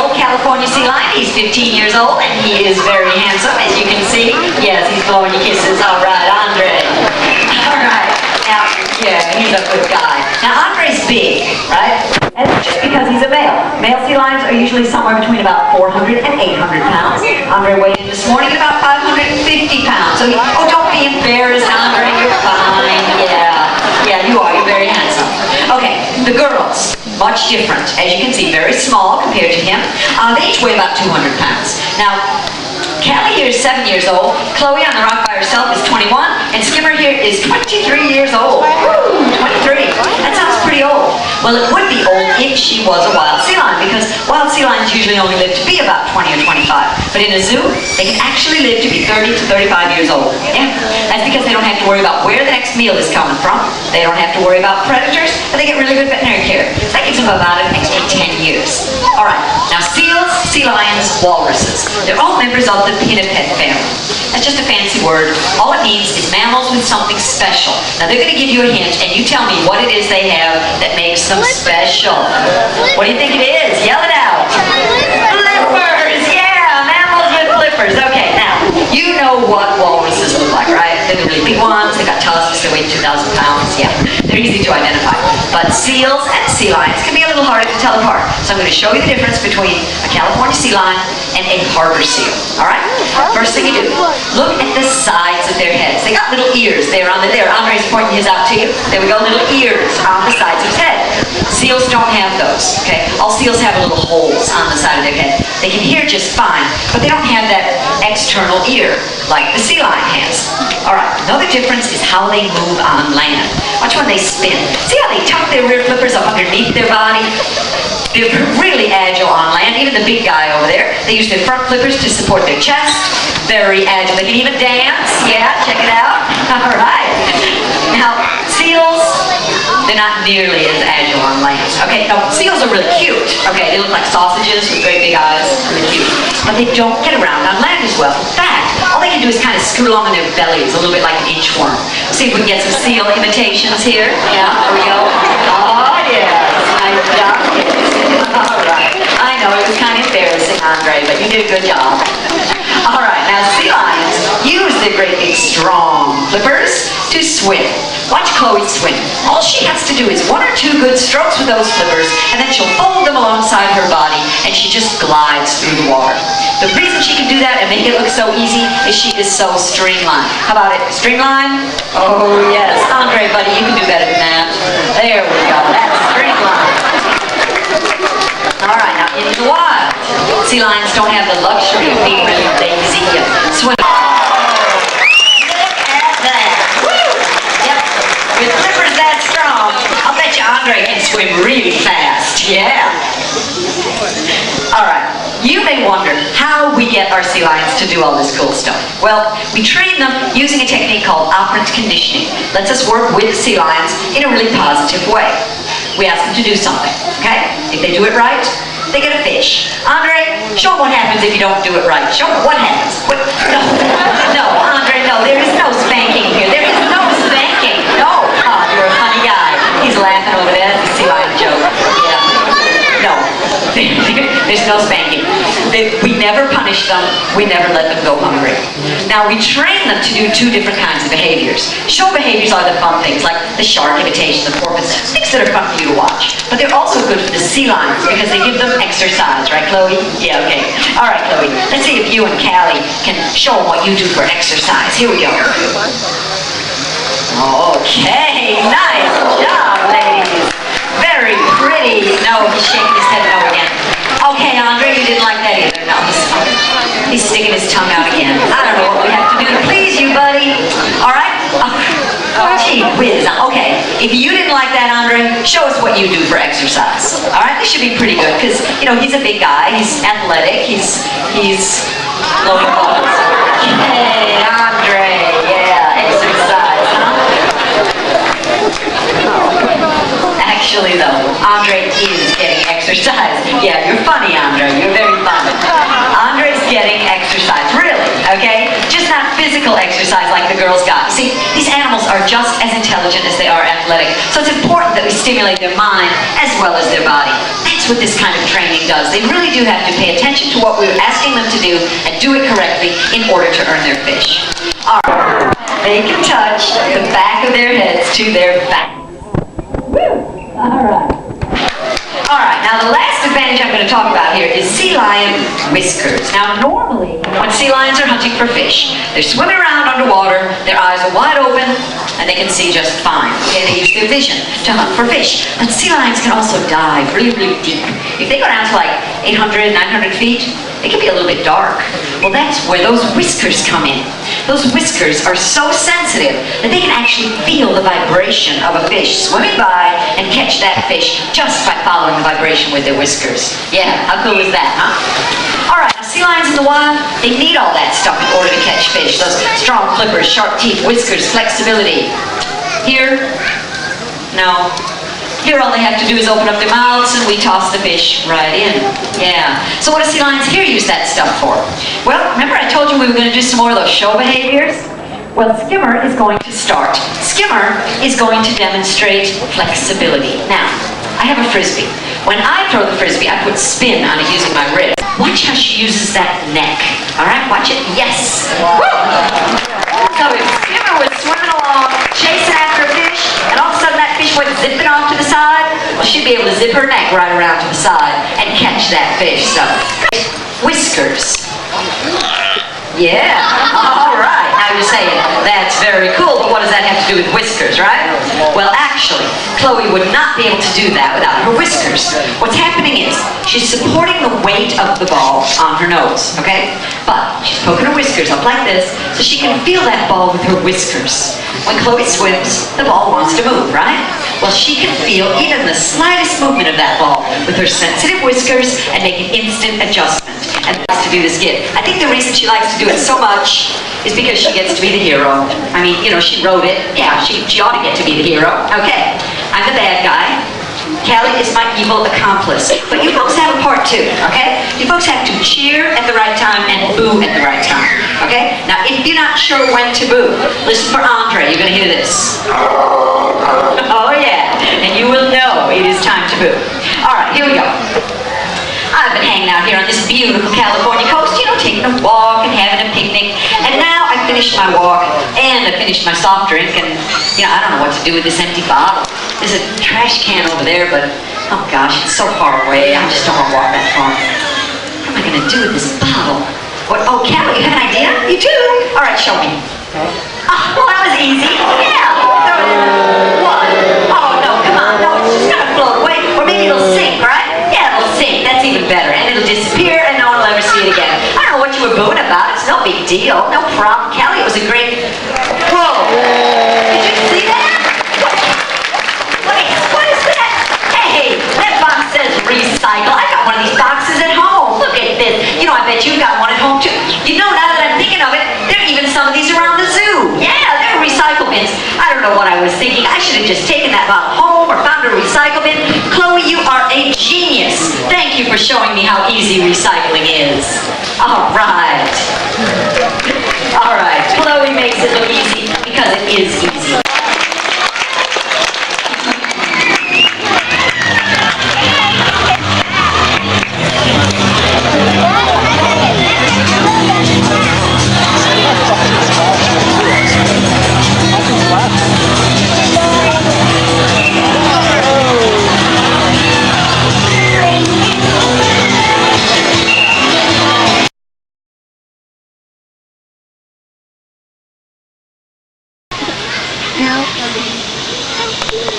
old California sea lion. He's 15 years old, and he is very handsome, as you can see. Yes, he's blowing you kisses. All right, Andre. All right. Now, yeah, he's a good guy. Now, Andre's big, right? And it's just because he's a male. Male sea lions are usually somewhere between about 400 and 800 pounds. Andre weighed in this morning at about 550 pounds. So, don't be embarrassed, Andre. You're fine. Yeah, you are. You're very handsome. Okay, the girls. Much different. As you can see, very small compared to him. They each weigh about 200 pounds. Now, Callie here is 7 years old. Chloe on the rock by herself is 21. And Skimmer here is 23 years old. Woo, 23. That sounds pretty old. Well, it would be old if she was a wild sea lion, because wild sea lions usually only live to be about 20 or 25. But in a zoo, they can actually live to be 30 to 35 years old. Yeah, that's because they don't have to worry about where the next meal is coming from. They don't have to worry about predators, but they get really good veterinary care. That gives them about an extra 10 years. All right, now seals, sea lions, walruses. They're all members of the pinniped family. That's just a fancy word. All it means is mammals with something special. Now they're going to give you a hint, and you tell me what it is they have that makes them special. What do you think it is? Yell it out. Flippers! Yeah, mammals with flippers. Okay, now, you know what walruses look like, right? They're the really big ones. They've got tusks. They weigh 2,000 pounds. Yeah, they're easy to identify. But seals and sea lions can be a little harder to tell apart. So I'm going to show you the difference between a California sea lion and a harbor seal. All right? First thing you do, look at the sides of their heads. They got little ears there on the there. Andre's pointing his out to you. There we go, little ears on the sides of his head. Seals don't have those, okay? All seals have little holes on the side of their head. They can hear just fine, but they don't have that external ear like the sea lion has. All right, another difference is how they move on land. Watch when they spin. See how they tuck their rear flippers up underneath their body? They're really agile on land. Even the big guy over there, they use their front flippers to support their chest. Very agile. They can even dance. Yeah, check it out. All right. Now, seals, they're not nearly as agile on land. Okay, now seals are really cute. Okay, they look like sausages with great big eyes. Really cute. But they don't get around on land as well. In fact, all they can do is kind of scoot along on their bellies, a little bit like an inchworm. See if we can get some seal imitations here. Yeah, there we go. Oh, yeah. Nice job. All right. I know it was kind of embarrassing, Andre, but you did a good job. All right, now sea lions use their great big strong flippers to swim. Watch Chloe swim. All she has to do is 1 or 2 good strokes with those flippers, and then she'll fold them alongside her body, and she just glides through the water. The reason she can do that and make it look so easy is she is so streamlined. How about it? Streamline? Oh, yes. Andre, buddy, you can do better than that. There we go. That's streamline. All right, now in the wild, sea lions don't have the luxury of being really lazy and swimming. Oh, look at that. Woo! Yep, with flippers that strong, I'll bet you Andre can swim really fast. Yeah. All right, you may wonder how we get our sea lions to do all this cool stuff. Well, we train them using a technique called operant conditioning. Lets us work with the sea lions in a really positive way. We ask them to do something, okay? If they do it right, they get a fish. Andre, show them what happens if you don't do it right. Show them what happens. What? No, Andre, no, there is no spanking here. There is no spanking. No. Oh, you're a funny guy. He's laughing over there. That's a sea lion joke. Yeah. No, there's no spanking. We never punish them. We never let them go hungry. Now, we train them to do 2 different kinds of behaviors. Show behaviors are the fun things, like the shark imitation, the porpoise, things that are fun for you to watch. But they're also good for the sea lions because they give them exercise, right, Chloe? Yeah, okay. All right, Chloe, let's see if you and Callie can show them what you do for exercise. Here we go. Okay, nice job, ladies. Very pretty. No, he's shaking his head no again. Okay, Andre, you didn't like that either. No, he's sticking his tongue out again. I don't know what we have to do to please you, buddy. All right? Gee whiz. Okay, if you didn't like that, Andre, show us what you do for exercise. All right? This should be pretty good because, you know, he's a big guy. He's athletic. He's lower balls. Okay, Andre. Yeah, exercise, huh? Actually, though, Andre is getting exercise. Yeah, you're funny, Andre. You're very funny. Andre's getting exercise, really, okay? Just not physical exercise like the girls got. See, these animals are just as intelligent as they are athletic, so it's important that we stimulate their mind as well as their body. That's that's what this kind of training does. They really do have to pay attention to what we're asking them to do and do it correctly in order to earn their fish. All right. They can touch the back of their heads to their back. All right. All right, now the last advantage I'm going to talk about here is sea lion whiskers. Now normally, when sea lions are hunting for fish, they're swimming around underwater, their eyes are wide open, and they can see just fine. Okay, they use their vision to hunt for fish. But sea lions can also dive really, really deep. If they go down to like 800, 900 feet, it can be a little bit dark. Well, that's where those whiskers come in. Those whiskers are so sensitive that they can actually feel the vibration of a fish swimming by and catch that fish just by following the vibration with their whiskers. Yeah, how cool is that, huh? All right, now sea lions in the wild, they need all that stuff in order to catch fish. Those strong flippers, sharp teeth, whiskers, flexibility. Here, no. Here all they have to do is open up their mouths and we toss the fish right in. Yeah. So what do sea lions here use that stuff for? Well, remember I told you we were going to do some more of those show behaviors? Well, Skimmer is going to start. Skimmer is going to demonstrate flexibility. Now, I have a frisbee. When I throw the frisbee, I put spin on it using my wrist. Watch how she uses that neck. All right, watch it. Yes. Woo! So if Skimmer was swimming along, chasing after a fish, and all of a sudden that fish went zipping off to the side, well, she'd be able to zip her neck right around to the side and catch that fish. So, whiskers. Yeah. All right. Now you're saying, that's very cool, but what does that have to do with whiskers, right? Well, actually, Chloe would not be able to do that without her whiskers. What's happening is, she's supporting the weight of the ball on her nose, okay? But she's poking her whiskers up like this, so she can feel that ball with her whiskers. When Chloe swims, the ball wants to move, right? Well, she can feel even the slightest movement of that ball with her sensitive whiskers and make an instant adjustment. And likes to do this gift. I think the reason she likes to do it so much is because she gets to be the hero. I mean, you know, she wrote it. Yeah, she ought to get to be the hero. Okay, I'm the bad guy. Callie is my evil accomplice. But you folks have a part too, okay? You folks have to cheer at the right time and boo at the right time, okay? Now, if you're not sure when to boo, listen for Andre. You're going to hear this. Oh, yeah. And you will know it is time to boo. All right, here we go. I've been hanging out here on this beautiful California coast, you know, taking a walk and having a picnic. And now I finished my walk and I finished my soft drink and, you know, I don't know what to do with this empty bottle. There's a trash can over there, but, oh gosh, it's so far away. I just don't want to walk that far. What am I going to do with this bottle? What, oh, Callie, you have an idea? You do? All right, show me. Oh, well, that was easy. Yeah. What? Oh, no, come on. No, it's just going to float away. Or maybe it'll sink, right? Yeah, it'll sink. That's even better. And it'll disappear and no one will ever see it again. I don't know what you were booing about. It's no big deal. No problem. Callie, it was a great... Whoa. Did you see that? What is that? Hey, that box says recycle. I got one of these boxes at home. Look at this. You know, I bet you've got one at home too. You know, now that I'm thinking of it, there are even some of these around the zoo. Yeah, they're recycle bins. I don't know what I was thinking. I should have just taken that bottle home or found a recycle bin. Chloe, you are a genius. Thank you for showing me how easy recycling is. All right. All right. Chloe makes it look easy because it is easy.